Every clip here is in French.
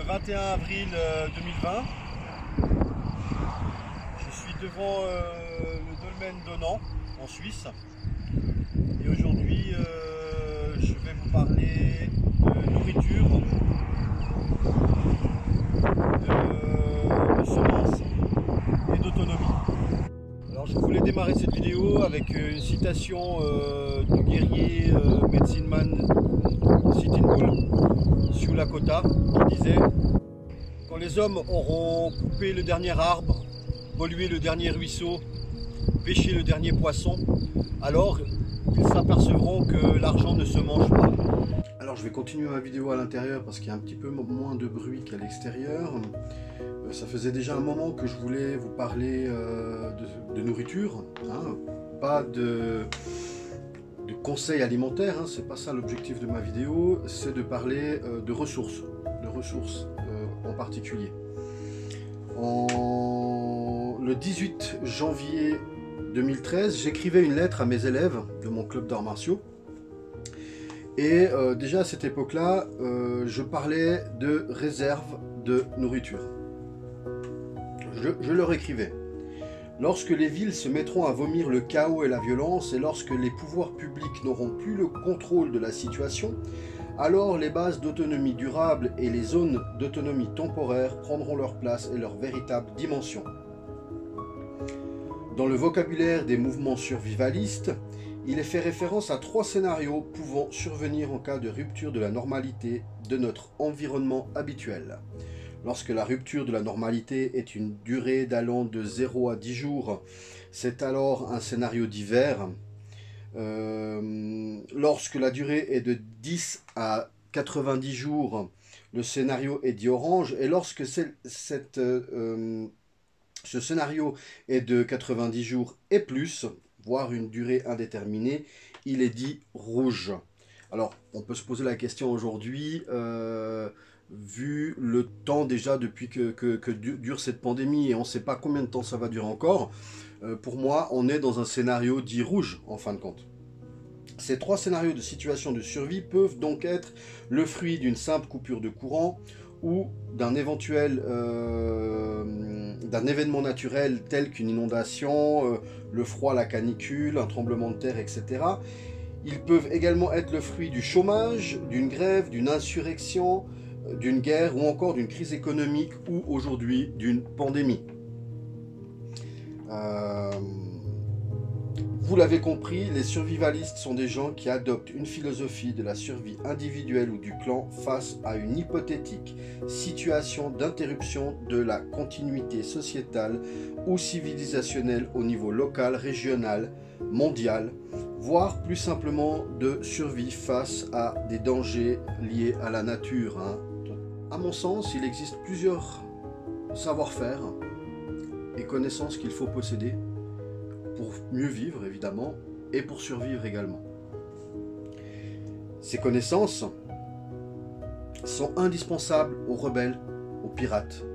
21 avril 2020. Je suis devant le dolmen d'Onan en Suisse. Et aujourd'hui, je vais vous parler de nourriture, de semences et d'autonomie. Alors je voulais démarrer cette vidéo avec une citation du guerrier Medicine Man Sitting Bull, Sulakota, qui disait: quand les hommes auront coupé le dernier arbre, pollué le dernier ruisseau, pêché le dernier poisson, alors ils s'apercevront que l'argent ne se mange pas. Alors je vais continuer ma vidéo à l'intérieur parce qu'il y a un petit peu moins de bruit qu'à l'extérieur. Ça faisait déjà un moment que je voulais vous parler de nourriture, hein, pas de conseils alimentaires, hein, c'est pas ça l'objectif de ma vidéo, c'est de parler de ressources en particulier. Le 18 janvier 2013, j'écrivais une lettre à mes élèves de mon club d'arts martiaux. Et déjà à cette époque-là, je parlais de réserve de nourriture. Je leur écrivais: lorsque les villes se mettront à vomir le chaos et la violence, et lorsque les pouvoirs publics n'auront plus le contrôle de la situation, alors les bases d'autonomie durable et les zones d'autonomie temporaire prendront leur place et leur véritable dimension. Dans le vocabulaire des mouvements survivalistes, il est fait référence à 3 scénarios pouvant survenir en cas de rupture de la normalité de notre environnement habituel. Lorsque la rupture de la normalité est une durée d'allant de 0 à 10 jours, c'est alors un scénario d'hiver. Lorsque la durée est de 10 à 90 jours, le scénario est dit orange. Et lorsque ce scénario est de 90 jours et plus, voire une durée indéterminée, il est dit rouge. Alors, on peut se poser la question aujourd'hui, vu le temps déjà depuis que dure cette pandémie, et on ne sait pas combien de temps ça va durer encore, pour moi, on est dans un scénario dit rouge, en fin de compte. Ces 3 scénarios de situation de survie peuvent donc être le fruit d'une simple coupure de courant ou d'un événement naturel tel qu'une inondation, le froid, la canicule, un tremblement de terre, etc. Ils peuvent également être le fruit du chômage, d'une grève, d'une insurrection, d'une guerre ou encore d'une crise économique ou aujourd'hui d'une pandémie. Vous l'avez compris, les survivalistes sont des gens qui adoptent une philosophie de la survie individuelle ou du clan face à une hypothétique situation d'interruption de la continuité sociétale ou civilisationnelle au niveau local, régional, mondial, voire plus simplement de survie face à des dangers liés à la nature. À mon sens, il existe plusieurs savoir-faire et connaissances qu'il faut posséder pour mieux vivre, évidemment, et pour survivre également. Ces connaissances sont indispensables aux rebelles, aux pirates,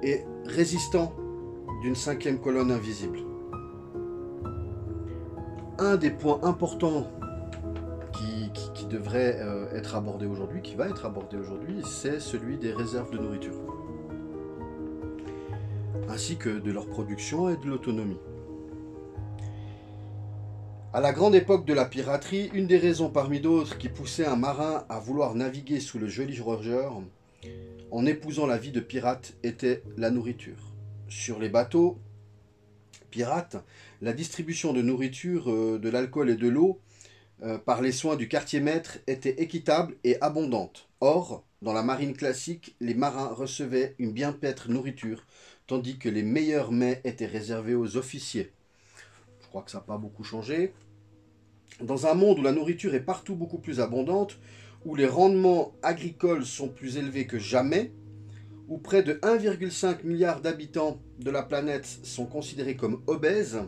et résistants d'une 5e colonne invisible. Un des points importants qui devrait être abordé aujourd'hui, qui va être abordé aujourd'hui, c'est celui des réserves de nourriture, ainsi que de leur production et de l'autonomie. À la grande époque de la piraterie, une des raisons parmi d'autres qui poussait un marin à vouloir naviguer sous le Jolly Roger en épousant la vie de pirate était la nourriture. Sur les bateaux pirates, la distribution de nourriture, de l'alcool et de l'eau par les soins du quartier-maître était équitable et abondante. Or, dans la marine classique, les marins recevaient une bien piètre nourriture, tandis que les meilleurs mets étaient réservés aux officiers. Je crois que ça n'a pas beaucoup changé. Dans un monde où la nourriture est partout beaucoup plus abondante, où les rendements agricoles sont plus élevés que jamais, où près de 1,5 milliard d'habitants de la planète sont considérés comme obèses,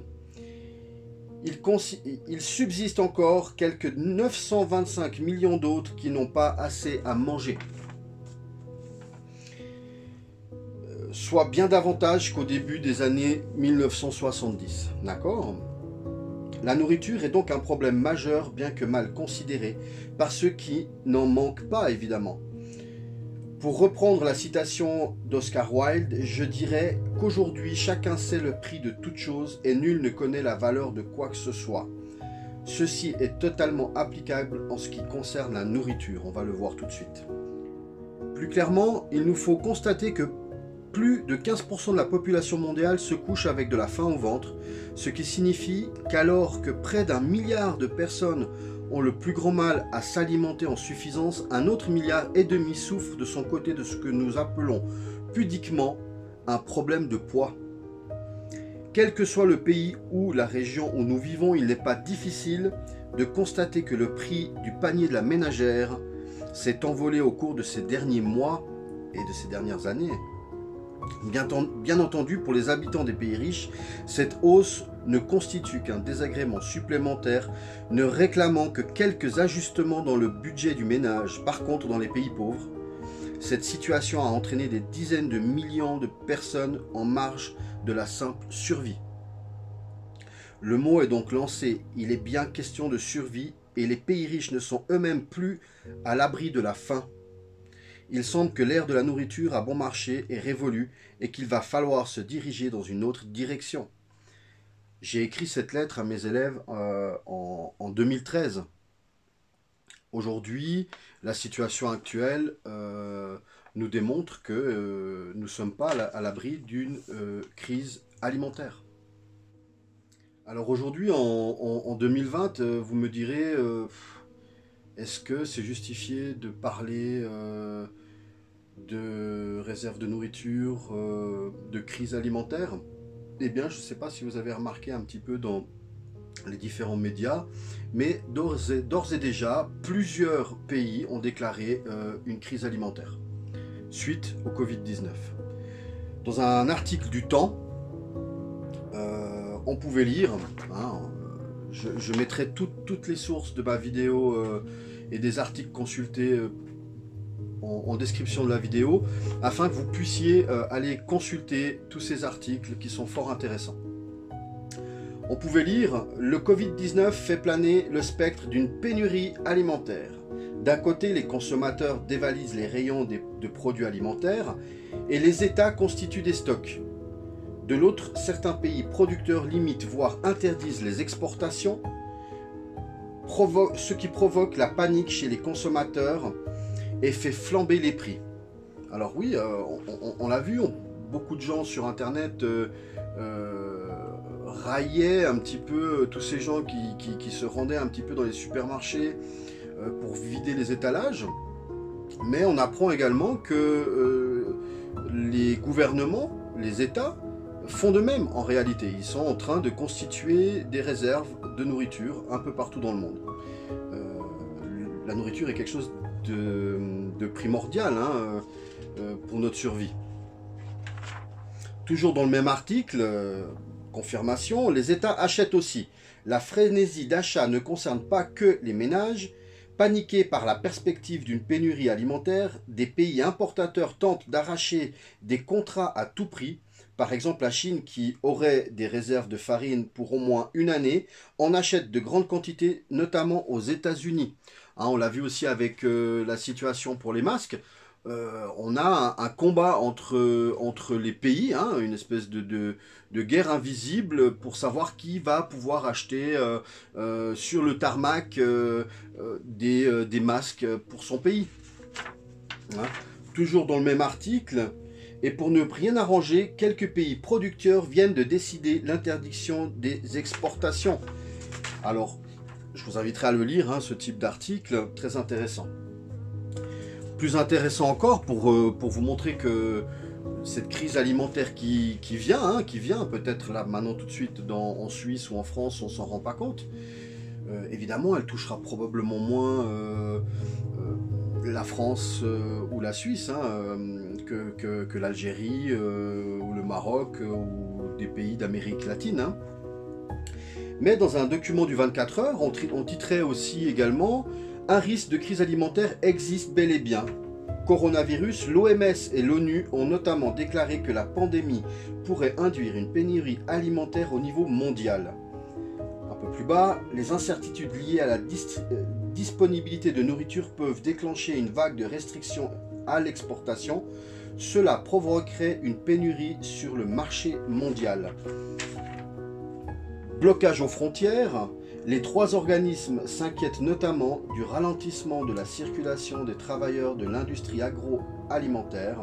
il subsiste encore quelques 925 millions d'autres qui n'ont pas assez à manger. Soit bien davantage qu'au début des années 1970. D'accord ? La nourriture est donc un problème majeur, bien que mal considéré, par ceux qui n'en manquent pas, évidemment. Pour reprendre la citation d'Oscar Wilde, je dirais qu'aujourd'hui chacun sait le prix de toute chose et nul ne connaît la valeur de quoi que ce soit. Ceci est totalement applicable en ce qui concerne la nourriture, on va le voir tout de suite. Plus clairement, il nous faut constater que plus de 15% de la population mondiale se couche avec de la faim au ventre, ce qui signifie qu'alors que près d'1 milliard de personnes ont le plus grand mal à s'alimenter en suffisance, un autre 1,5 milliard souffre de son côté de ce que nous appelons pudiquement un problème de poids. Quel que soit le pays ou la région où nous vivons, il n'est pas difficile de constater que le prix du panier de la ménagère s'est envolé au cours de ces derniers mois et de ces dernières années. Bien entendu, pour les habitants des pays riches, cette hausse ne constitue qu'un désagrément supplémentaire, ne réclamant que quelques ajustements dans le budget du ménage. Par contre, dans les pays pauvres, cette situation a entraîné des dizaines de millions de personnes en marge de la simple survie. Le mot est donc lancé, il est bien question de survie et les pays riches ne sont eux-mêmes plus à l'abri de la faim. Il semble que l'ère de la nourriture à bon marché est révolue et qu'il va falloir se diriger dans une autre direction. J'ai écrit cette lettre à mes élèves en 2013. Aujourd'hui, la situation actuelle nous démontre que nous ne sommes pas à l'abri d'une crise alimentaire. Alors aujourd'hui, en 2020, vous me direz, est-ce que c'est justifié de parler de réserve de nourriture, de crise alimentaire? Eh bien, je ne sais pas si vous avez remarqué un petit peu dans les différents médias, mais d'ores et déjà, plusieurs pays ont déclaré une crise alimentaire suite au Covid-19. Dans un article du Temps, on pouvait lire, je mettrai toutes les sources de ma vidéo et des articles consultés en description de la vidéo, afin que vous puissiez aller consulter tous ces articles qui sont fort intéressants. On pouvait lire « Le Covid-19 fait planer le spectre d'une pénurie alimentaire. D'un côté, les consommateurs dévalisent les rayons de produits alimentaires et les États constituent des stocks. De l'autre, certains pays producteurs limitent, voire interdisent les exportations, ce qui provoque la panique chez les consommateurs et fait flamber les prix. » Alors oui, on l'a vu, beaucoup de gens sur Internet raillaient un petit peu tous ces gens qui se rendaient un petit peu dans les supermarchés pour vider les étalages. Mais on apprend également que les gouvernements, les États, font de même en réalité. Ils sont en train de constituer des réserves de nourriture un peu partout dans le monde. La nourriture est quelque chose de primordial pour notre survie. Toujours dans le même article, confirmation, les États achètent aussi. La frénésie d'achat ne concerne pas que les ménages. Paniqués par la perspective d'une pénurie alimentaire, des pays importateurs tentent d'arracher des contrats à tout prix. Par exemple, la Chine, qui aurait des réserves de farine pour au moins une année, en achète de grandes quantités, notamment aux États-Unis. On l'a vu aussi avec la situation pour les masques. On a un combat entre les pays, une espèce de guerre invisible pour savoir qui va pouvoir acheter sur le tarmac des masques pour son pays. Toujours dans le même article, et pour ne rien arranger, quelques pays producteurs viennent de décider l'interdiction des exportations. Alors, je vous inviterai à le lire, ce type d'article, très intéressant. Plus intéressant encore, pour vous montrer que cette crise alimentaire qui vient peut-être là maintenant tout de suite en Suisse ou en France, on ne s'en rend pas compte. Évidemment, elle touchera probablement moins la France ou la Suisse que l'Algérie ou le Maroc ou des pays d'Amérique latine. Mais dans un document du 24 heures, on titrait aussi également « Un risque de crise alimentaire existe bel et bien. Coronavirus, l'OMS et l'ONU ont notamment déclaré que la pandémie pourrait induire une pénurie alimentaire au niveau mondial. » Un peu plus bas, les incertitudes liées à la disponibilité de nourriture peuvent déclencher une vague de restrictions à l'exportation. Cela provoquerait une pénurie sur le marché mondial. Blocage aux frontières. Les trois organismes s'inquiètent notamment du ralentissement de la circulation des travailleurs de l'industrie agroalimentaire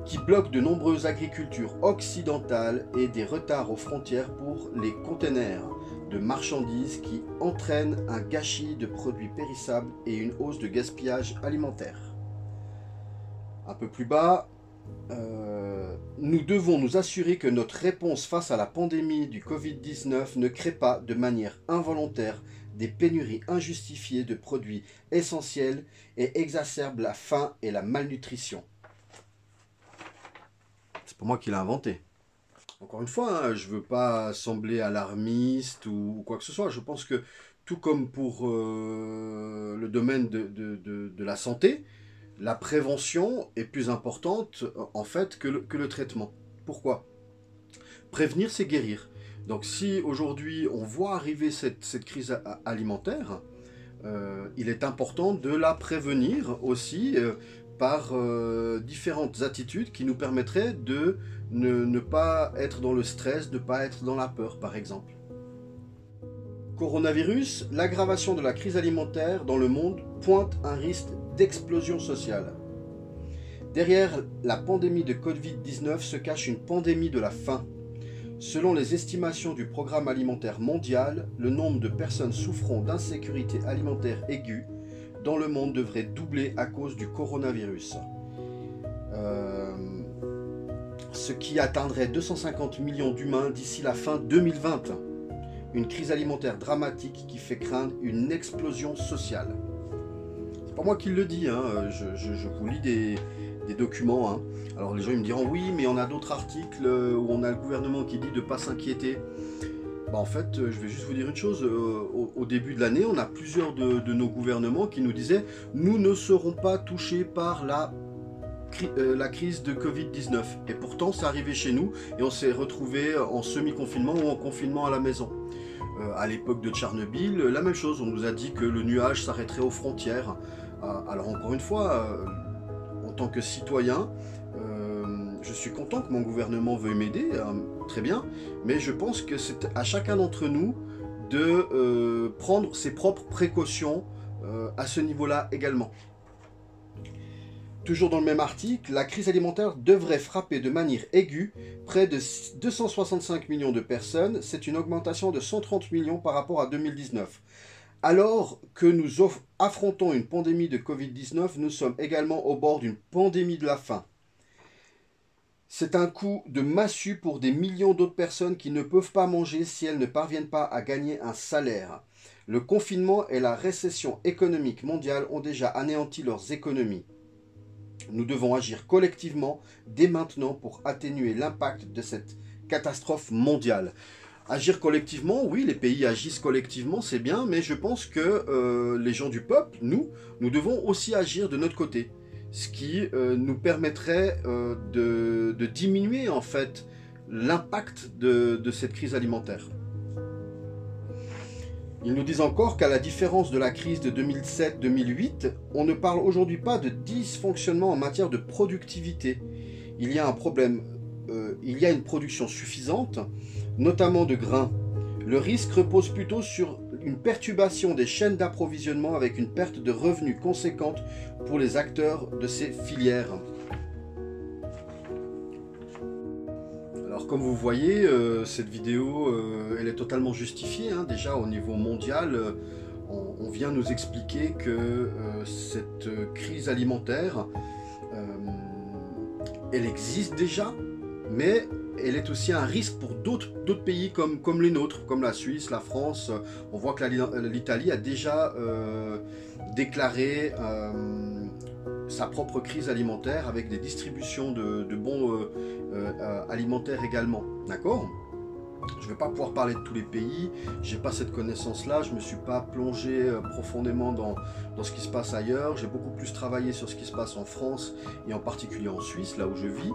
qui bloque de nombreuses agricultures occidentales et des retards aux frontières pour les containers de marchandises qui entraînent un gâchis de produits périssables et une hausse de gaspillage alimentaire. Un peu plus bas, nous devons nous assurer que notre réponse face à la pandémie du Covid-19 ne crée pas de manière involontaire des pénuries injustifiées de produits essentiels et exacerbe la faim et la malnutrition. C'est pas moi qui l'ai inventé. Encore une fois, hein, je ne veux pas sembler alarmiste ou quoi que ce soit. Je pense que tout comme pour le domaine de la santé, la prévention est plus importante en fait que le traitement. Pourquoi? Prévenir, c'est guérir. Donc si aujourd'hui on voit arriver cette crise alimentaire, il est important de la prévenir aussi par différentes attitudes qui nous permettraient de ne pas être dans le stress, de ne pas être dans la peur par exemple. Coronavirus, l'aggravation de la crise alimentaire dans le monde pointe un risque d'explosion sociale. Derrière la pandémie de Covid-19 se cache une pandémie de la faim. Selon les estimations du Programme alimentaire mondial, le nombre de personnes souffrant d'insécurité alimentaire aiguë dans le monde devrait doubler à cause du coronavirus. Ce qui atteindrait 250 millions d'humains d'ici la fin 2020. Une crise alimentaire dramatique qui fait craindre une explosion sociale. C'est pas moi qui le dis, hein. Je vous lis des documents. Hein. Alors les gens ils me diront oui, mais on a d'autres articles où on a le gouvernement qui dit de ne pas s'inquiéter. Bah, en fait, je vais juste vous dire une chose. Au début de l'année, on a plusieurs de nos gouvernements qui nous disaient nous ne serons pas touchés par la crise de Covid-19. Et pourtant, c'est arrivé chez nous et on s'est retrouvé en semi-confinement ou en confinement à la maison. À l'époque de Tchernobyl, la même chose, on nous a dit que le nuage s'arrêterait aux frontières. Alors encore une fois, en tant que citoyen, je suis content que mon gouvernement veuille m'aider, très bien, mais je pense que c'est à chacun d'entre nous de prendre ses propres précautions à ce niveau-là également. Toujours dans le même article, la crise alimentaire devrait frapper de manière aiguë près de 265 millions de personnes. C'est une augmentation de 130 millions par rapport à 2019. Alors que nous affrontons une pandémie de Covid-19, nous sommes également au bord d'une pandémie de la faim. C'est un coup de massue pour des millions d'autres personnes qui ne peuvent pas manger si elles ne parviennent pas à gagner un salaire. Le confinement et la récession économique mondiale ont déjà anéanti leurs économies. Nous devons agir collectivement dès maintenant pour atténuer l'impact de cette catastrophe mondiale. Agir collectivement, oui, les pays agissent collectivement, c'est bien, mais je pense que les gens du peuple, nous devons aussi agir de notre côté. Ce qui nous permettrait de diminuer en fait l'impact de cette crise alimentaire. Ils nous disent encore qu'à la différence de la crise de 2007-2008, on ne parle aujourd'hui pas de dysfonctionnement en matière de productivité. Il y a un problème, il y a une production suffisante, notamment de grains. Le risque repose plutôt sur une perturbation des chaînes d'approvisionnement avec une perte de revenus conséquente pour les acteurs de ces filières. Alors comme vous voyez, cette vidéo elle est totalement justifiée. Hein. Déjà au niveau mondial, on vient nous expliquer que cette crise alimentaire, elle existe déjà, mais elle est aussi un risque pour d'autres pays comme les nôtres, comme la Suisse, la France. On voit que l'Italie a déjà déclaré sa propre crise alimentaire avec des distributions de bons alimentaires également. D'accord ? Je ne vais pas pouvoir parler de tous les pays, je n'ai pas cette connaissance-là, je ne me suis pas plongé profondément dans ce qui se passe ailleurs, j'ai beaucoup plus travaillé sur ce qui se passe en France et en particulier en Suisse, là où je vis.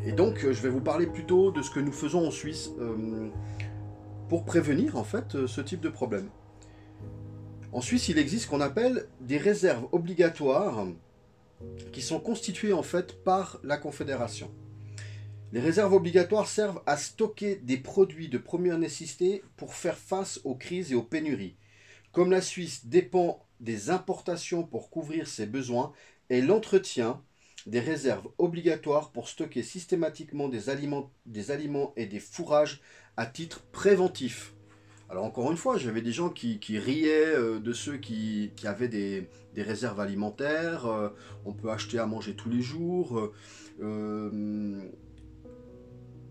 Et donc je vais vous parler plutôt de ce que nous faisons en Suisse pour prévenir en fait ce type de problème. En Suisse, il existe ce qu'on appelle des réserves obligatoires qui sont constituées en fait par la Confédération. Les réserves obligatoires servent à stocker des produits de première nécessité pour faire face aux crises et aux pénuries. Comme la Suisse dépend des importations pour couvrir ses besoins, elle entretient des réserves obligatoires pour stocker systématiquement des aliments et des fourrages à titre préventif. Alors encore une fois, j'avais des gens qui riaient de ceux qui avaient des réserves alimentaires, on peut acheter à manger tous les jours.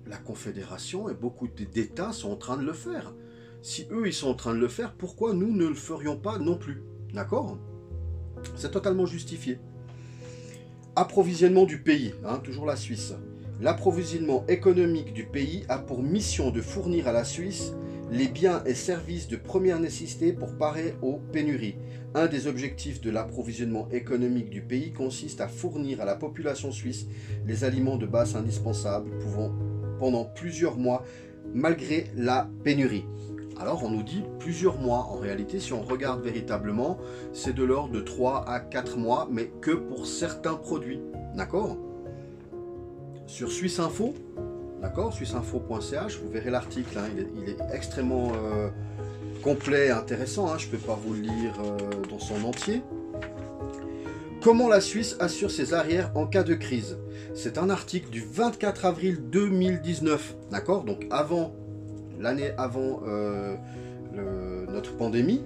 La Confédération et beaucoup d'États sont en train de le faire. Si eux, ils sont en train de le faire, pourquoi nous ne le ferions pas non plus? D'accord? C'est totalement justifié. Approvisionnement du pays, toujours la Suisse. L'approvisionnement économique du pays a pour mission de fournir à la Suisse les biens et services de première nécessité pour parer aux pénuries. Un des objectifs de l'approvisionnement économique du pays consiste à fournir à la population suisse les aliments de base indispensables pendant plusieurs mois malgré la pénurie. Alors on nous dit plusieurs mois. En réalité, si on regarde véritablement, c'est de l'ordre de 3 à 4 mois, mais que pour certains produits. D'accord? Sur Suisse Info, d'accord, suisseinfo.ch, vous verrez l'article, il est extrêmement complet et intéressant, je ne peux pas vous le lire dans son entier. Comment la Suisse assure ses arrières en cas de crise? C'est un article du 24 avril 2019, d'accord, donc l'année avant notre pandémie.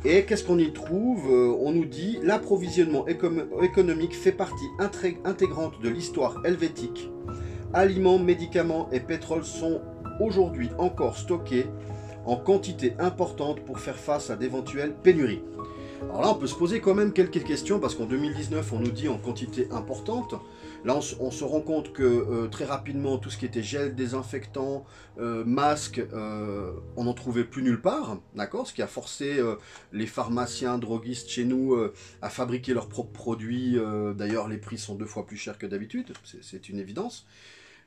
Et qu'est-ce qu'on y trouve? On nous dit l'approvisionnement économique fait partie intégrante de l'histoire helvétique. Aliments, médicaments et pétrole sont aujourd'hui encore stockés en quantité importante pour faire face à d'éventuelles pénuries. Alors là, on peut se poser quand même quelques questions parce qu'en 2019, on nous dit en quantité importante. Là, on se rend compte que très rapidement, tout ce qui était gel, désinfectant, masque, on n'en trouvait plus nulle part, d'accord? Ce qui a forcé les pharmaciens, droguistes chez nous à fabriquer leurs propres produits. D'ailleurs, les prix sont 2 fois plus chers que d'habitude, c'est une évidence.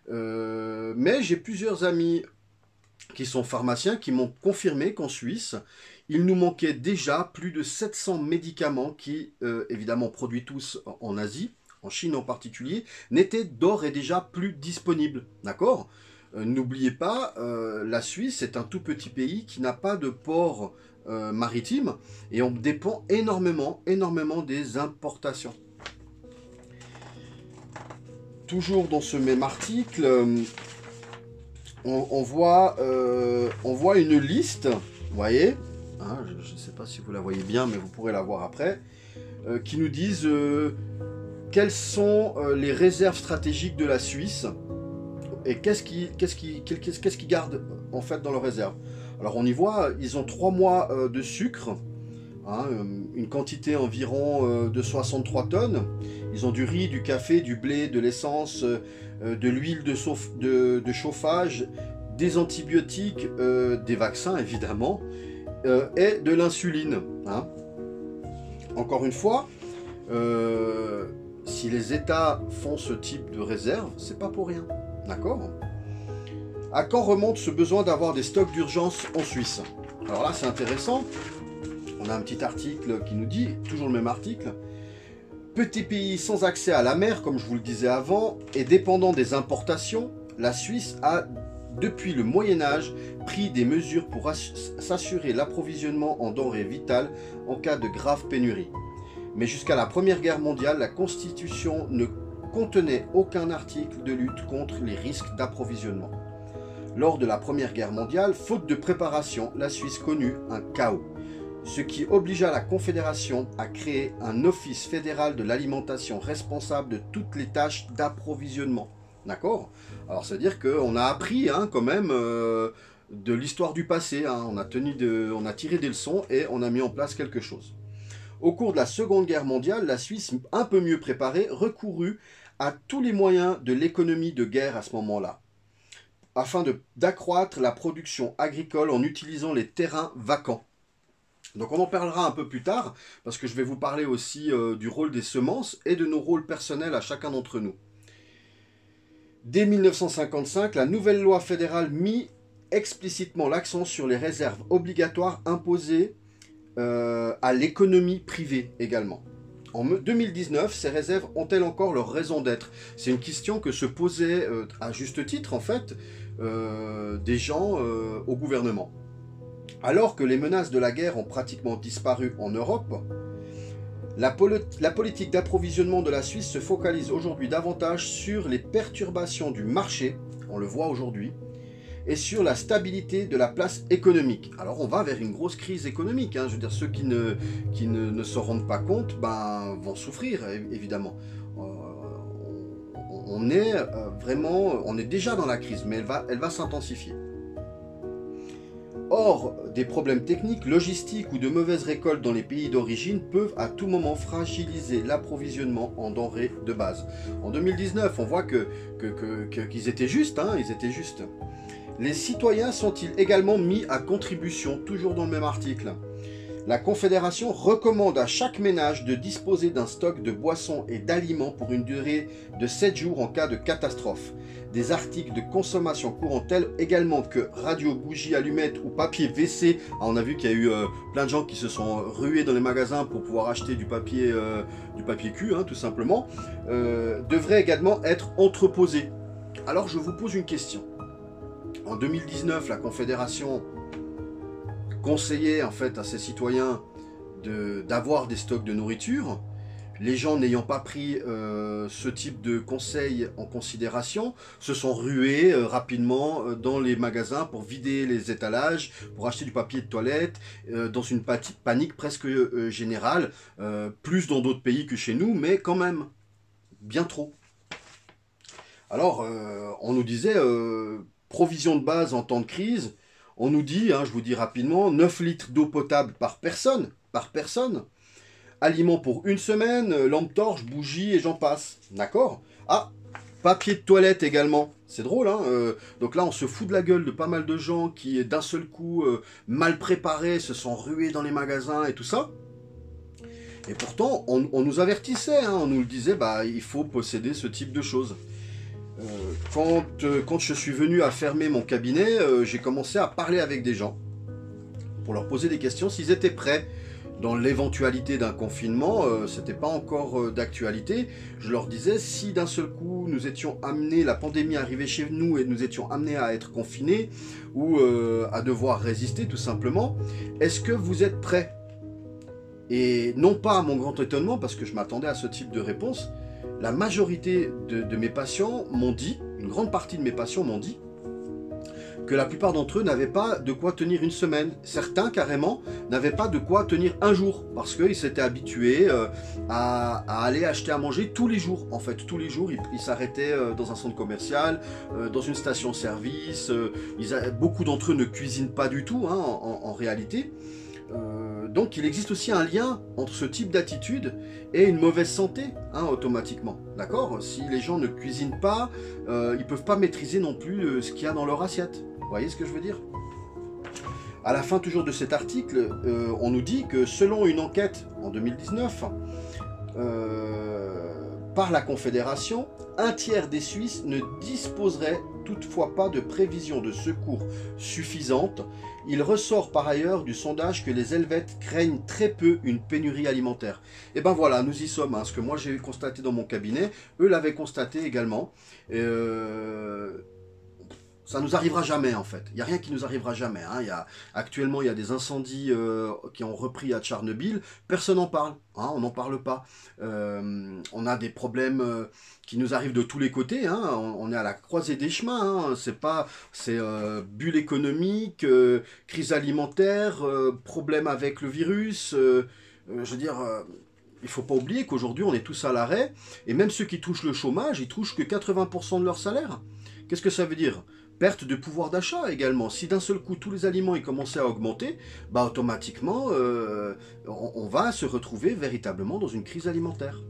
Mais j'ai plusieurs amis qui sont pharmaciens qui m'ont confirmé qu'en Suisse, il nous manquait déjà plus de 700 médicaments qui, évidemment produits tous en Asie, en Chine en particulier, n'étaient d'ores et déjà plus disponibles. D'accord? N'oubliez pas, la Suisse est un tout petit pays qui n'a pas de port maritime et on dépend énormément des importations. Toujours dans ce même article, on voit une liste, vous voyez, je ne sais pas si vous la voyez bien, mais vous pourrez la voir après, qui nous disent quelles sont les réserves stratégiques de la Suisse et qu'est-ce qu'ils gardent en fait dans leurs réserves. Alors on y voit, ils ont 3 mois de sucre, une quantité environ de 63 tonnes. Ils ont du riz, du café, du blé, de l'essence, de l'huile de chauffage, des antibiotiques, des vaccins évidemment, et de l'insuline. Encore une fois, si les États font ce type de réserve, c'est pas pour rien. D'accord? À quand remonte ce besoin d'avoir des stocks d'urgence en Suisse? Alors là, c'est intéressant. On a un petit article qui nous dit, toujours le même article, petit pays sans accès à la mer, comme je vous le disais avant, et dépendant des importations, la Suisse a, depuis le Moyen-Âge, pris des mesures pour s'assurer l'approvisionnement en denrées vitales en cas de grave pénurie. Mais jusqu'à la Première Guerre mondiale, la Constitution ne contenait aucun article de lutte contre les risques d'approvisionnement. Lors de la Première Guerre mondiale, faute de préparation, la Suisse connut un chaos, ce qui obligea la Confédération à créer un office fédéral de l'alimentation responsable de toutes les tâches d'approvisionnement. D'accord? Alors, c'est-à-dire qu'on a appris quand même de l'histoire du passé. On a tiré des leçons et on a mis en place quelque chose. Au cours de la Seconde Guerre mondiale, la Suisse, un peu mieux préparée, recourut à tous les moyens de l'économie de guerre à ce moment-là, afin d'accroître la production agricole en utilisant les terrains vacants. Donc on en parlera un peu plus tard, parce que je vais vous parler aussi du rôle des semences et de nos rôles personnels à chacun d'entre nous. Dès 1955, la nouvelle loi fédérale mit explicitement l'accent sur les réserves obligatoires imposées à l'économie privée également. En 2019, ces réserves ont-elles encore leur raison d'être? C'est une question que se posaient à juste titre, en fait, des gens au gouvernement. Alors que les menaces de la guerre ont pratiquement disparu en Europe, la politique d'approvisionnement de la Suisse se focalise aujourd'hui davantage sur les perturbations du marché, on le voit aujourd'hui, et sur la stabilité de la place économique. Alors on va vers une grosse crise économique, hein. Je veux dire, ceux qui ne se rendent pas compte vont souffrir, évidemment. On est déjà dans la crise, mais elle va s'intensifier. Or, des problèmes techniques, logistiques ou de mauvaises récoltes dans les pays d'origine peuvent à tout moment fragiliser l'approvisionnement en denrées de base. En 2019, on voit qu'ils étaient justes, hein, ils étaient justes. Les citoyens sont-ils également mis à contribution, toujours dans le même article? La Confédération recommande à chaque ménage de disposer d'un stock de boissons et d'aliments pour une durée de 7 jours en cas de catastrophe. Des articles de consommation courante tels également que radio, bougies, allumettes ou papier WC. On a vu qu'il y a eu plein de gens qui se sont rués dans les magasins pour pouvoir acheter du papier cul, hein, tout simplement, devraient également être entreposés. Alors je vous pose une question. En 2019, la Confédération conseillait en fait à ses citoyens d'avoir des stocks de nourriture. Les gens n'ayant pas pris ce type de conseil en considération se sont rués rapidement dans les magasins pour vider les étalages, pour acheter du papier de toilette, dans une panique presque générale, plus dans d'autres pays que chez nous, mais quand même, bien trop. Alors, on nous disait, provision de base en temps de crise, on nous dit, hein, je vous dis rapidement, 9 litres d'eau potable par personne, aliments pour une semaine, lampe torche, bougies et j'en passe, d'accord? Ah, papier de toilette également, c'est drôle, hein, donc là on se fout de la gueule de pas mal de gens qui d'un seul coup, mal préparés, se sont rués dans les magasins et tout ça. Et pourtant, on nous avertissait, hein, on nous le disait, il faut posséder ce type de choses. Quand je suis venu à fermer mon cabinet, j'ai commencé à parler avec des gens pour leur poser des questions s'ils étaient prêts. Dans l'éventualité d'un confinement, c'était pas encore d'actualité. Je leur disais, si d'un seul coup nous étions amenés, la pandémie arrivait chez nous et nous étions amenés à être confinés ou à devoir résister tout simplement, est-ce que vous êtes prêts? Et non pas à mon grand étonnement, parce que je m'attendais à ce type de réponse, la majorité de mes patients m'ont dit, une grande partie de mes patients m'ont dit, que la plupart d'entre eux n'avaient pas de quoi tenir une semaine. Certains, carrément, n'avaient pas de quoi tenir un jour, parce qu'ils s'étaient habitués à aller acheter à manger tous les jours. En fait, tous les jours, ils s'arrêtaient dans un centre commercial, dans une station-service. Beaucoup d'entre eux ne cuisinent pas du tout, hein, en réalité. Donc il existe aussi un lien entre ce type d'attitude et une mauvaise santé, hein, automatiquement. D'accord? Si les gens ne cuisinent pas, ils ne peuvent pas maîtriser non plus ce qu'il y a dans leur assiette. Vous voyez ce que je veux dire? À la fin toujours de cet article, on nous dit que selon une enquête en 2019, par la Confédération, un tiers des Suisses ne disposeraient toutefois pas de prévisions de secours suffisantes. Il ressort par ailleurs du sondage que les Helvètes craignent très peu une pénurie alimentaire. Et ben voilà, nous y sommes, hein, ce que moi j'ai constaté dans mon cabinet, eux l'avaient constaté également. Ça nous arrivera jamais en fait. Il n'y a rien qui nous arrivera jamais. Hein. Actuellement, il y a des incendies qui ont repris à Tchernobyl. Personne n'en parle. Hein, on n'en parle pas. On a des problèmes qui nous arrivent de tous les côtés. Hein. On est à la croisée des chemins. Hein. C'est bulle économique, crise alimentaire, problème avec le virus. Je veux dire, il ne faut pas oublier qu'aujourd'hui, on est tous à l'arrêt. Et même ceux qui touchent le chômage, ils touchent que 80% de leur salaire. Qu'est-ce que ça veut dire ? Perte de pouvoir d'achat également. Si d'un seul coup tous les aliments ils commençaient à augmenter, automatiquement on va se retrouver véritablement dans une crise alimentaire.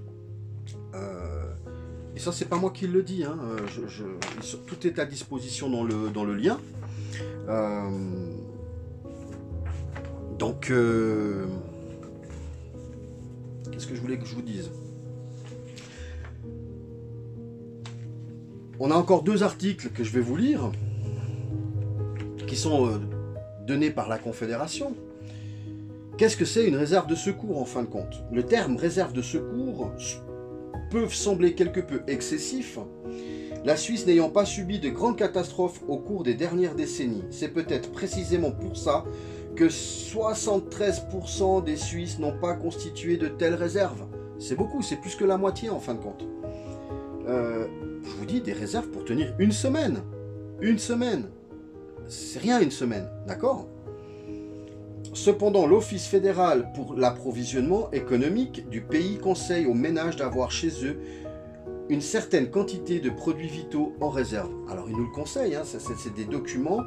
Et ça c'est pas moi qui le dis, hein. Tout est à disposition dans le lien. Donc qu'est-ce que je voulais que je vous dise ? On a encore 2 articles que je vais vous lire, qui sont donnés par la Confédération. Qu'est-ce que c'est une réserve de secours en fin de compte? Le terme réserve de secours peut sembler quelque peu excessif, la Suisse n'ayant pas subi de grandes catastrophes au cours des dernières décennies. C'est peut-être précisément pour ça que 73% des Suisses n'ont pas constitué de telles réserves. C'est beaucoup, c'est plus que la moitié en fin de compte. Je vous dis, des réserves pour tenir une semaine. Une semaine. C'est rien une semaine, d'accord? Cependant, l'Office fédéral pour l'approvisionnement économique du pays conseille aux ménages d'avoir chez eux une certaine quantité de produits vitaux en réserve. Alors, il nous le conseille, hein, c'est des documents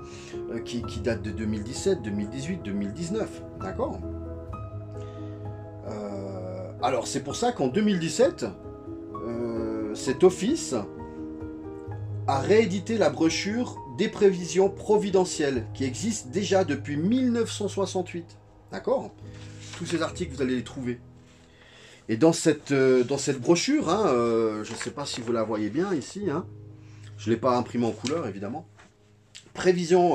qui datent de 2017, 2018, 2019, d'accord? Alors, c'est pour ça qu'en 2017, cet office a réédité la brochure des prévisions providentielles qui existe déjà depuis 1968. D'accord? Tous ces articles, vous allez les trouver. Et dans cette brochure, hein, je ne sais pas si vous la voyez bien ici, hein, je ne l'ai pas imprimée en couleur évidemment, prévision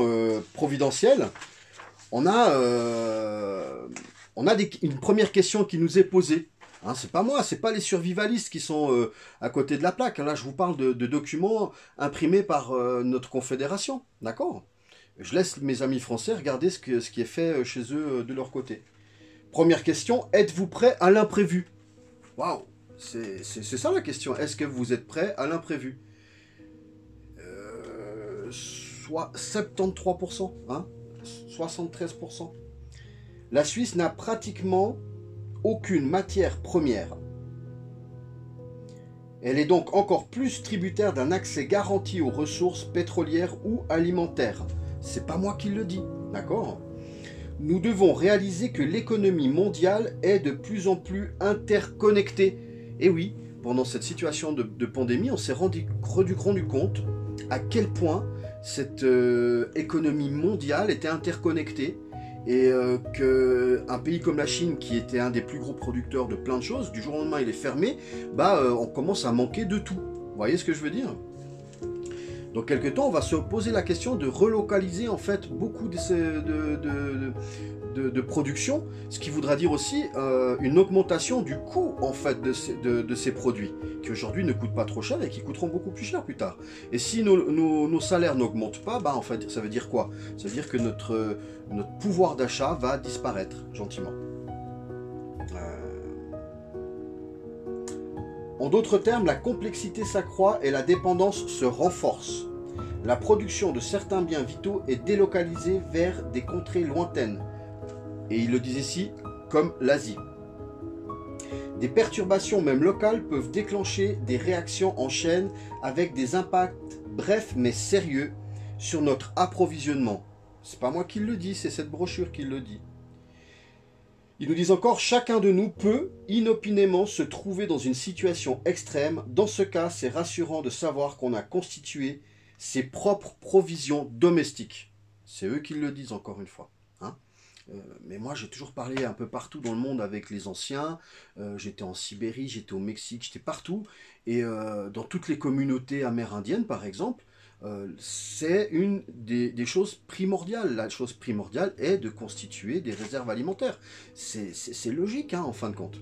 providentielle, on a une première question qui nous est posée. Hein, c'est pas moi, c'est pas les survivalistes qui sont à côté de la plaque. Là, je vous parle de documents imprimés par notre confédération. D'accord? Je laisse mes amis français regarder ce qui est fait chez eux de leur côté. Première question, êtes-vous prêt à l'imprévu? Waouh, c'est ça la question. Est-ce que vous êtes prêt à l'imprévu? Soit 73%, hein, 73%. La Suisse n'a pratiquement aucune matière première. Elle est donc encore plus tributaire d'un accès garanti aux ressources pétrolières ou alimentaires. C'est pas moi qui le dis, d'accord? Nous devons réaliser que l'économie mondiale est de plus en plus interconnectée. Et oui, pendant cette situation de pandémie, on s'est rendu compte à quel point cette économie mondiale était interconnectée. Et qu'un pays comme la Chine, qui était un des plus gros producteurs de plein de choses, du jour au lendemain il est fermé, on commence à manquer de tout. Vous voyez ce que je veux dire? Dans quelques temps, on va se poser la question de relocaliser en fait beaucoup de production, ce qui voudra dire aussi une augmentation du coût en fait de ces produits, qui aujourd'hui ne coûtent pas trop cher et qui coûteront beaucoup plus cher plus tard. Et si nos salaires n'augmentent pas, en fait, ça veut dire quoi? Ça veut dire que notre pouvoir d'achat va disparaître gentiment. En d'autres termes, la complexité s'accroît et la dépendance se renforce. La production de certains biens vitaux est délocalisée vers des contrées lointaines. Et ils le disent ici, comme l'Asie. Des perturbations même locales peuvent déclencher des réactions en chaîne avec des impacts brefs mais sérieux sur notre approvisionnement. C'est pas moi qui le dis, c'est cette brochure qui le dit. Ils nous disent encore, chacun de nous peut inopinément se trouver dans une situation extrême. Dans ce cas, c'est rassurant de savoir qu'on a constitué ses propres provisions domestiques. C'est eux qui le disent encore une fois. Hein. Mais moi, j'ai toujours parlé un peu partout dans le monde avec les anciens. J'étais en Sibérie, j'étais au Mexique, j'étais partout. Et dans toutes les communautés amérindiennes, par exemple, c'est une des choses primordiales. La chose primordiale est de constituer des réserves alimentaires. C'est logique, hein, en fin de compte.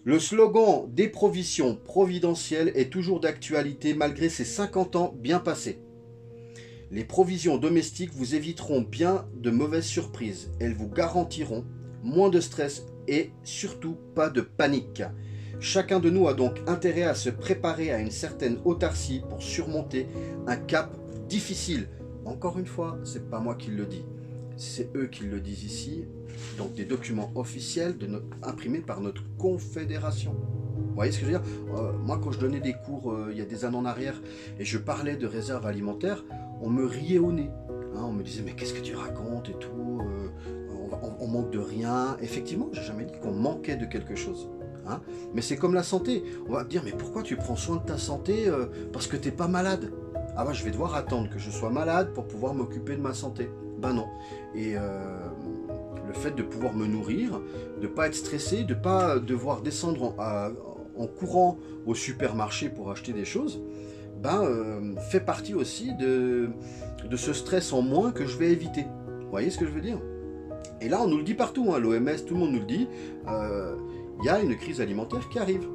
Le slogan des provisions providentielles est toujours d'actualité malgré ces 50 ans bien passés. Les provisions domestiques vous éviteront bien de mauvaises surprises. Elles vous garantiront moins de stress et surtout pas de panique. Chacun de nous a donc intérêt à se préparer à une certaine autarcie pour surmonter un cap difficile. Encore une fois, c'est pas moi qui le dis. C'est eux qui le disent ici, donc des documents officiels imprimés par notre confédération. Vous voyez ce que je veux dire? Moi, quand je donnais des cours il y a des années en arrière et je parlais de réserves alimentaires, on me riait au nez. Hein, on me disait, mais qu'est-ce que tu racontes et tout, on manque de rien. Effectivement, j'ai jamais dit qu'on manquait de quelque chose. Hein, mais c'est comme la santé. On va me dire, mais pourquoi tu prends soin de ta santé parce que tu n'es pas malade? Ah bah, je vais devoir attendre que je sois malade pour pouvoir m'occuper de ma santé. Ben non. Et le fait de pouvoir me nourrir, de ne pas être stressé, de ne pas devoir descendre en courant au supermarché pour acheter des choses, fait partie aussi de ce stress en moins que je vais éviter. Vous voyez ce que je veux dire? Et là, on nous le dit partout, hein, l'OMS, tout le monde nous le dit, il y a une crise alimentaire qui arrive.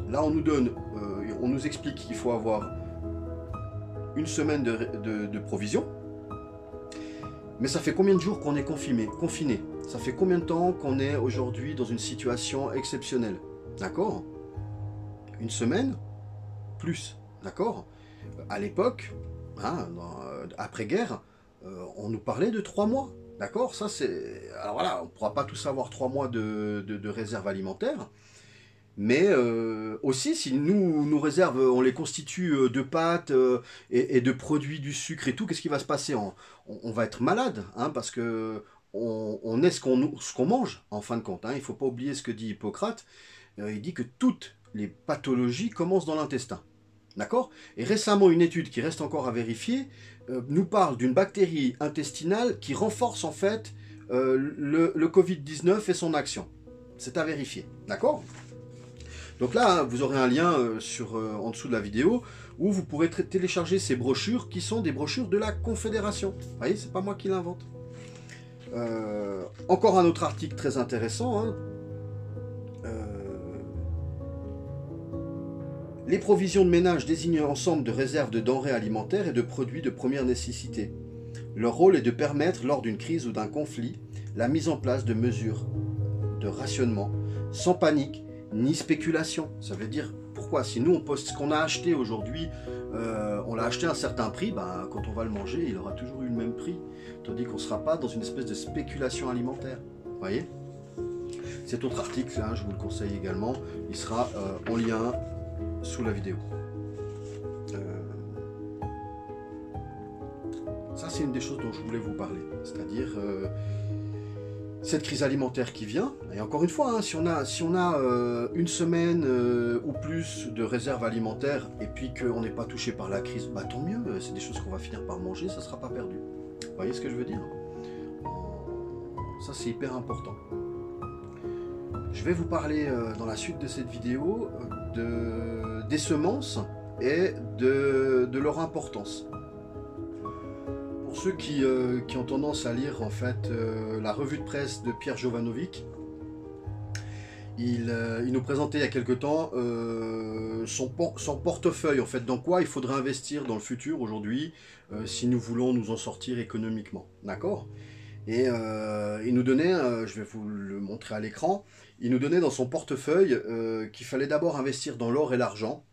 Là, on nous explique qu'il faut avoir une semaine de provision. Mais ça fait combien de jours qu'on est confiné? Ça fait combien de temps qu'on est aujourd'hui dans une situation exceptionnelle? D'accord? Une semaine? Plus. D'accord? À l'époque, hein, après-guerre, on nous parlait de 3 mois. D'accord? Ça, c'est... Alors voilà, on ne pourra pas tous avoir 3 mois de réserve alimentaire. Mais aussi, si nos réserves, on les constitue de pâtes et de produits du sucre et tout, qu'est-ce qui va se passer? On va être malade, hein, parce que on est ce qu'on mange, en fin de compte. Hein. Il ne faut pas oublier ce que dit Hippocrate. Il dit que toutes les pathologies commencent dans l'intestin. D'accord? Et récemment, une étude qui reste encore à vérifier nous parle d'une bactérie intestinale qui renforce en fait le Covid-19 et son action. C'est à vérifier. D'accord? Donc là, vous aurez un lien en dessous de la vidéo où vous pourrez télécharger ces brochures qui sont des brochures de la Confédération. Vous voyez, c'est pas moi qui l'invente. Encore un autre article très intéressant. Hein. Les provisions de ménage désignent un ensemble de réserves de denrées alimentaires et de produits de première nécessité. Leur rôle est de permettre, lors d'une crise ou d'un conflit, la mise en place de mesures de rationnement, sans panique, ni spéculation. Ça veut dire, pourquoi? Si nous on poste ce qu'on a acheté aujourd'hui, on l'a acheté à un certain prix, ben, quand on va le manger, il aura toujours eu le même prix. Tandis qu'on ne sera pas dans une espèce de spéculation alimentaire. Vous voyez? Cet autre article, hein, je vous le conseille également, il sera en lien sous la vidéo. Ça, c'est une des choses dont je voulais vous parler. C'est-à-dire cette crise alimentaire qui vient, et encore une fois, hein, si on a une semaine ou plus de réserve alimentaire et puis qu'on n'est pas touché par la crise, bah tant mieux, c'est des choses qu'on va finir par manger, ça ne sera pas perdu. Vous voyez ce que je veux dire? Ça, c'est hyper important. Je vais vous parler dans la suite de cette vidéo des semences et de leur importance. Pour ceux qui ont tendance à lire en fait la revue de presse de Pierre Jovanovic, il nous présentait il y a quelque temps son portefeuille, en fait, dans quoi il faudrait investir dans le futur aujourd'hui si nous voulons nous en sortir économiquement. D'accord? Et il nous donnait, je vais vous le montrer à l'écran, il nous donnait dans son portefeuille qu'il fallait d'abord investir dans l'or et l'argent,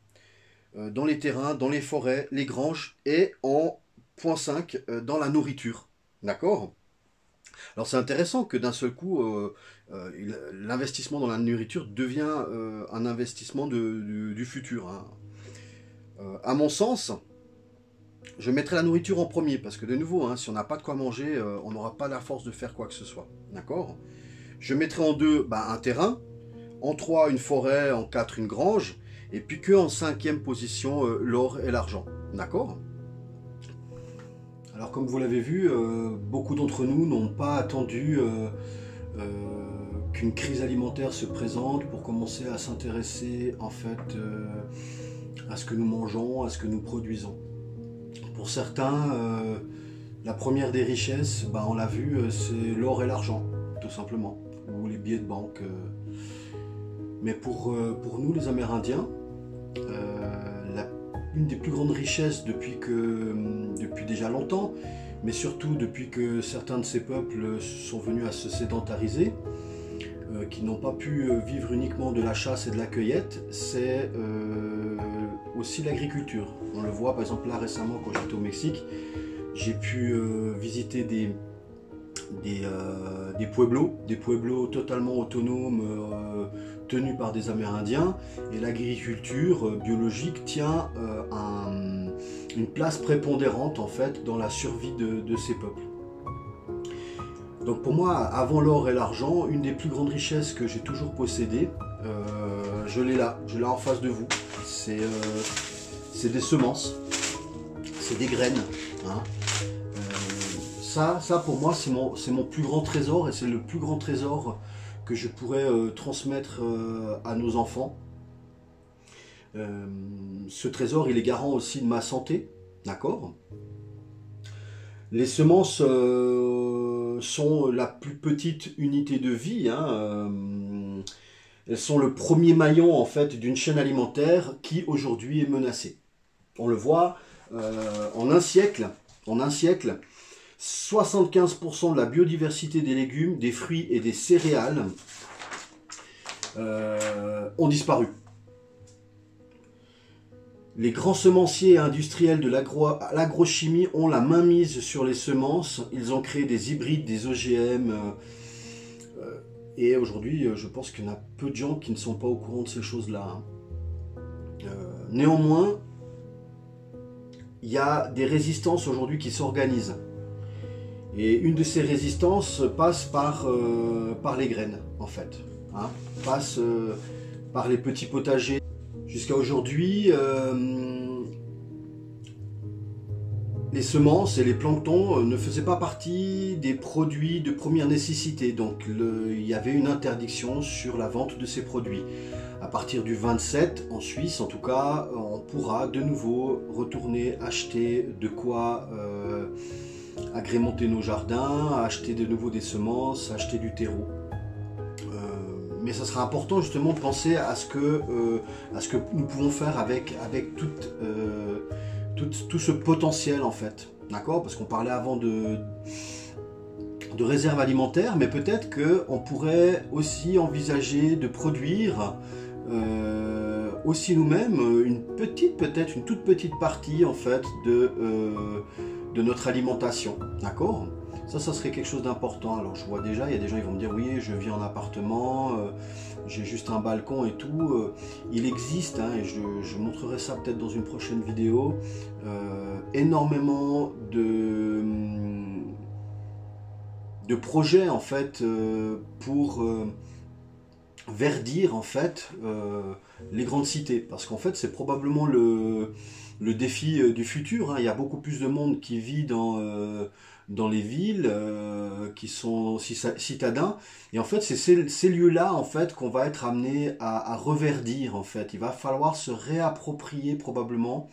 dans les terrains, dans les forêts, les granges et en point 5 dans la nourriture. D'accord? Alors c'est intéressant que d'un seul coup, l'investissement dans la nourriture devient un investissement du futur. Hein. À mon sens, je mettrai la nourriture en premier, parce que de nouveau, hein, si on n'a pas de quoi manger, on n'aura pas la force de faire quoi que ce soit. D'accord? Je mettrai en 2 un terrain, en 3 une forêt, en 4 une grange, et puis que en 5e position l'or et l'argent. D'accord? Alors comme vous l'avez vu, beaucoup d'entre nous n'ont pas attendu qu'une crise alimentaire se présente pour commencer à s'intéresser en fait à ce que nous mangeons, à ce que nous produisons. Pour certains, la première des richesses, on l'a vu, c'est l'or et l'argent, tout simplement, ou les billets de banque. Mais pour nous, les Amérindiens, une des plus grandes richesses depuis déjà longtemps, mais surtout depuis que certains de ces peuples sont venus à se sédentariser, qui n'ont pas pu vivre uniquement de la chasse et de la cueillette, c'est aussi l'agriculture. On le voit par exemple là récemment quand j'étais au Mexique, j'ai pu visiter des pueblos totalement autonomes tenus par des Amérindiens, et l'agriculture biologique tient une place prépondérante en fait dans la survie de ces peuples. Donc pour moi, avant l'or et l'argent, une des plus grandes richesses que j'ai toujours possédées, je l'ai là en face de vous. C'est des semences, c'est des graines. Hein. Ça pour moi, c'est mon plus grand trésor, et c'est le plus grand trésor que je pourrais transmettre à nos enfants. Ce trésor, il est garant aussi de ma santé, d'accord? Les semences, sont la plus petite unité de vie, hein, elles sont le premier maillon en fait d'une chaîne alimentaire qui aujourd'hui est menacée. On le voit en un siècle, 75% de la biodiversité des légumes, des fruits et des céréales ont disparu. Les grands semenciers industriels de l'agrochimie ont la main mise sur les semences. Ils ont créé des hybrides, des OGM. Et aujourd'hui, je pense qu'il y en a peu de gens qui ne sont pas au courant de ces choses-là. Néanmoins, il y a des résistances aujourd'hui qui s'organisent. Et une de ces résistances passe par les graines, en fait. Hein, passe par les petits potagers. Jusqu'à aujourd'hui, les semences et les planctons ne faisaient pas partie des produits de première nécessité. Donc il y avait une interdiction sur la vente de ces produits. À partir du 27, en Suisse en tout cas, on pourra de nouveau retourner acheter de quoi agrémenter nos jardins, acheter de nouveau des semences, acheter du terreau. Mais ça sera important justement de penser à ce que nous pouvons faire avec tout ce potentiel en fait. D'accord? Parce qu'on parlait avant de réserve alimentaire, mais peut-être qu'on pourrait aussi envisager de produire aussi nous-mêmes une toute petite partie en fait de notre alimentation. D'accord? Ça serait quelque chose d'important. Alors je vois déjà, il y a des gens qui vont me dire oui, je vis en appartement, j'ai juste un balcon et tout. Il existe, hein, et je montrerai ça peut-être dans une prochaine vidéo, énormément de projets en fait pour verdir en fait les grandes cités. Parce qu'en fait c'est probablement le défi du futur. Hein. Il y a beaucoup plus de monde qui vit dans les villes qui sont citadins, et en fait c'est ces lieux-là en fait qu'on va être amené à reverdir en fait. Il va falloir se réapproprier probablement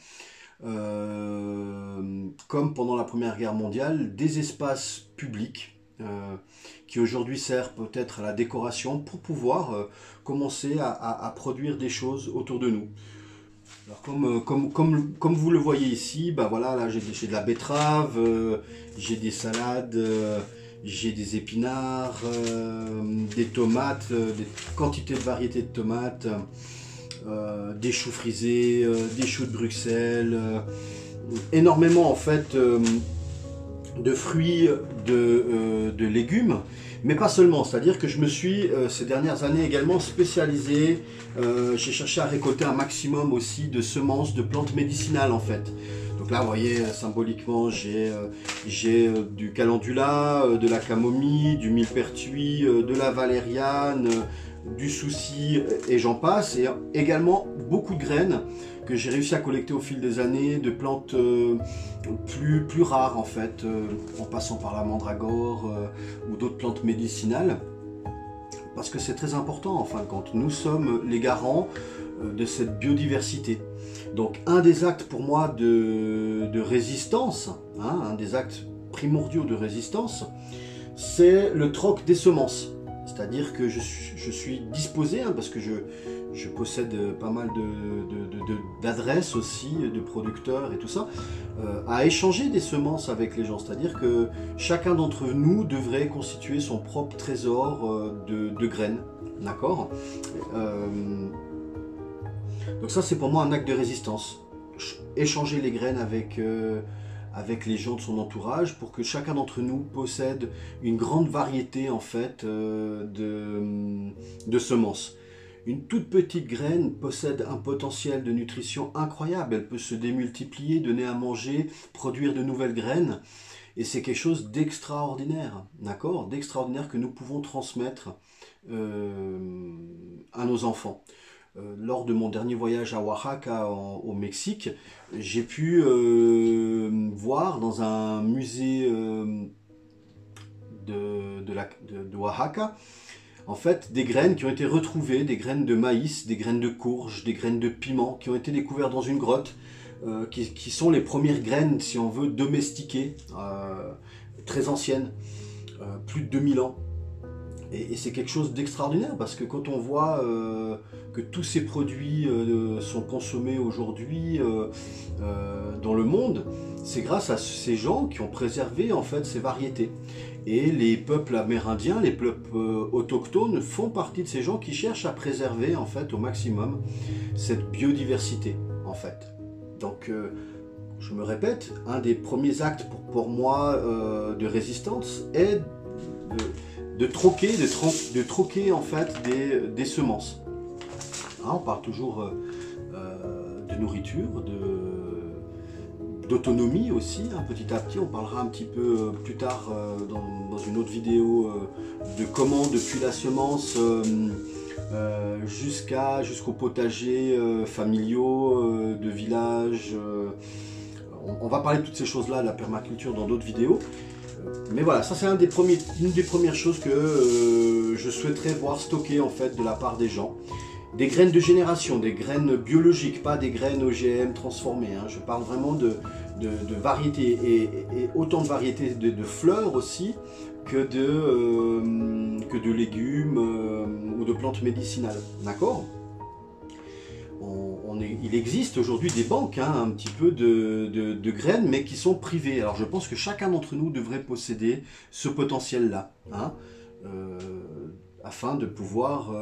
comme pendant la Première Guerre mondiale des espaces publics qui aujourd'hui servent peut-être à la décoration pour pouvoir commencer à produire des choses autour de nous. Alors comme vous le voyez ici, bah voilà, là j'ai de la betterave, j'ai des salades, j'ai des épinards, des tomates, des quantités de variétés de tomates, des choux frisés, des choux de Bruxelles, énormément en fait de fruits, de légumes. Mais pas seulement, c'est-à-dire que je me suis ces dernières années également spécialisé, j'ai cherché à récolter un maximum aussi de semences de plantes médicinales en fait. Donc là vous voyez symboliquement j'ai du calendula, de la camomille, du millepertuis, de la valériane, du souci et j'en passe, et également beaucoup de graines que j'ai réussi à collecter au fil des années, de plantes plus rares en fait, en passant par la mandragore ou d'autres plantes médicinales, parce que c'est très important en fin de compte. Nous sommes les garants de cette biodiversité. Donc un des actes pour moi de résistance, hein, un des actes primordiaux de résistance, c'est le troc des semences. C'est-à-dire que je suis disposé, hein, parce que je possède pas mal d'adresses aussi, de producteurs et tout ça, à échanger des semences avec les gens. C'est-à-dire que chacun d'entre nous devrait constituer son propre trésor de graines. D'accord? Donc ça c'est pour moi un acte de résistance. Échanger les graines avec les gens de son entourage pour que chacun d'entre nous possède une grande variété en fait de semences. Une toute petite graine possède un potentiel de nutrition incroyable. Elle peut se démultiplier, donner à manger, produire de nouvelles graines. Et c'est quelque chose d'extraordinaire, d'accord? D'extraordinaire que nous pouvons transmettre à nos enfants. Lors de mon dernier voyage à Oaxaca au Mexique, j'ai pu voir dans un musée de Oaxaca en fait des graines qui ont été retrouvées, des graines de maïs, des graines de courge, des graines de piment qui ont été découvertes dans une grotte, qui sont les premières graines, si on veut, domestiquées, très anciennes. plus de 2000 ans. Et c'est quelque chose d'extraordinaire parce que quand on voit que tous ces produits sont consommés aujourd'hui dans le monde, c'est grâce à ces gens qui ont préservé en fait ces variétés. Et les peuples amérindiens, les peuples autochtones font partie de ces gens qui cherchent à préserver en fait au maximum cette biodiversité en fait. Donc je me répète, un des premiers actes pour moi de résistance est de troquer en fait des semences. Hein, on parle toujours de nourriture, d'autonomie aussi, hein, petit à petit. On parlera un petit peu plus tard dans une autre vidéo de comment depuis la semence jusqu'aux potagers familiaux de villages. On va parler de toutes ces choses-là, la permaculture, dans d'autres vidéos. Mais voilà, ça c'est une des premières choses que je souhaiterais voir stocker en fait de la part des gens. Des graines de génération, des graines biologiques, pas des graines OGM transformées. Hein. Je parle vraiment de variétés et autant de variétés de fleurs aussi que de légumes ou de plantes médicinales. D'accord ? Il existe aujourd'hui des banques, hein, un petit peu de graines, mais qui sont privées. Alors je pense que chacun d'entre nous devrait posséder ce potentiel-là, hein, afin de pouvoir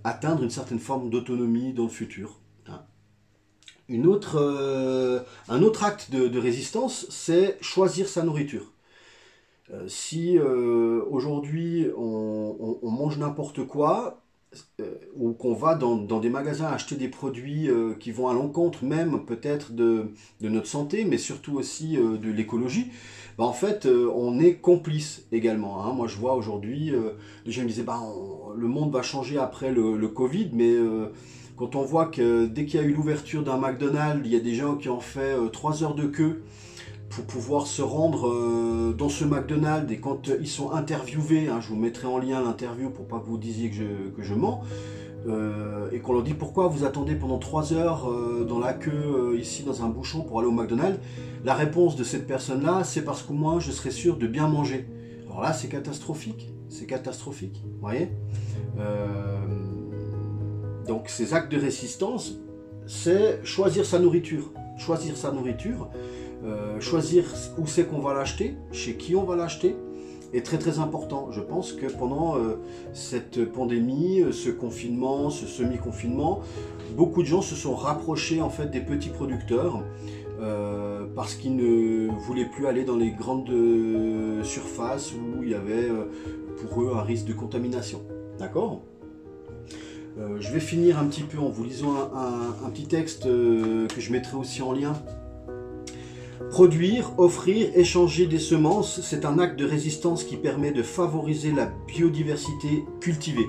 atteindre une certaine forme d'autonomie dans le futur. Hein. Un autre acte de résistance, c'est choisir sa nourriture. Si aujourd'hui on mange n'importe quoi, ou qu'on va dans des magasins acheter des produits qui vont à l'encontre même peut-être de notre santé, mais surtout aussi de l'écologie, bah en fait on est complice également. Hein. Moi je vois aujourd'hui, les gens me disaient bah, le monde va changer après le Covid, mais quand on voit que dès qu'il y a eu l'ouverture d'un McDonald's, il y a des gens qui ont fait 3 heures de queue pour pouvoir se rendre dans ce McDonald's, et quand ils sont interviewés, hein, je vous mettrai en lien l'interview pour pas que vous disiez que je mens, et qu'on leur dit pourquoi vous attendez pendant 3 heures dans la queue ici dans un bouchon pour aller au McDonald's, la réponse de cette personne-là, c'est parce qu'au moins je serai sûr de bien manger. Alors là c'est catastrophique, vous voyez. Donc ces actes de résistance, c'est choisir sa nourriture, choisir où c'est qu'on va l'acheter, chez qui on va l'acheter, est très très important. Je pense que pendant cette pandémie, ce confinement, ce semi-confinement, beaucoup de gens se sont rapprochés en fait des petits producteurs parce qu'ils ne voulaient plus aller dans les grandes surfaces où il y avait pour eux un risque de contamination. D'accord ? Je vais finir un petit peu en vous lisant un petit texte que je mettrai aussi en lien. Produire, offrir, échanger des semences, c'est un acte de résistance qui permet de favoriser la biodiversité cultivée,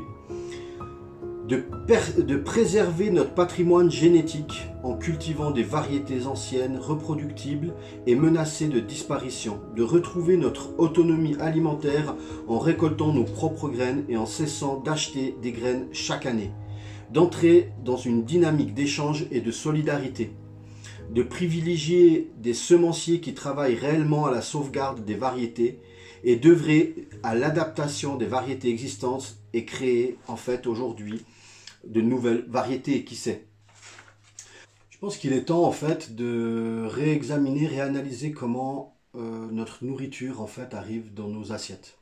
de préserver notre patrimoine génétique en cultivant des variétés anciennes, reproductibles et menacées de disparition, de retrouver notre autonomie alimentaire en récoltant nos propres graines et en cessant d'acheter des graines chaque année, d'entrer dans une dynamique d'échange et de solidarité, de privilégier des semenciers qui travaillent réellement à la sauvegarde des variétés et d'œuvrer à l'adaptation des variétés existantes et créer en fait aujourd'hui de nouvelles variétés, qui sait. Je pense qu'il est temps en fait de réexaminer, réanalyser comment notre nourriture en fait arrive dans nos assiettes.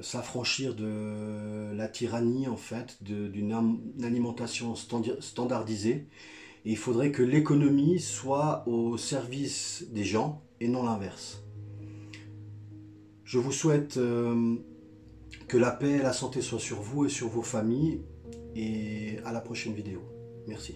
S'affranchir de la tyrannie en fait d'une alimentation standardisée. Et il faudrait que l'économie soit au service des gens et non l'inverse. Je vous souhaite que la paix et la santé soient sur vous et sur vos familles, et à la prochaine vidéo. Merci.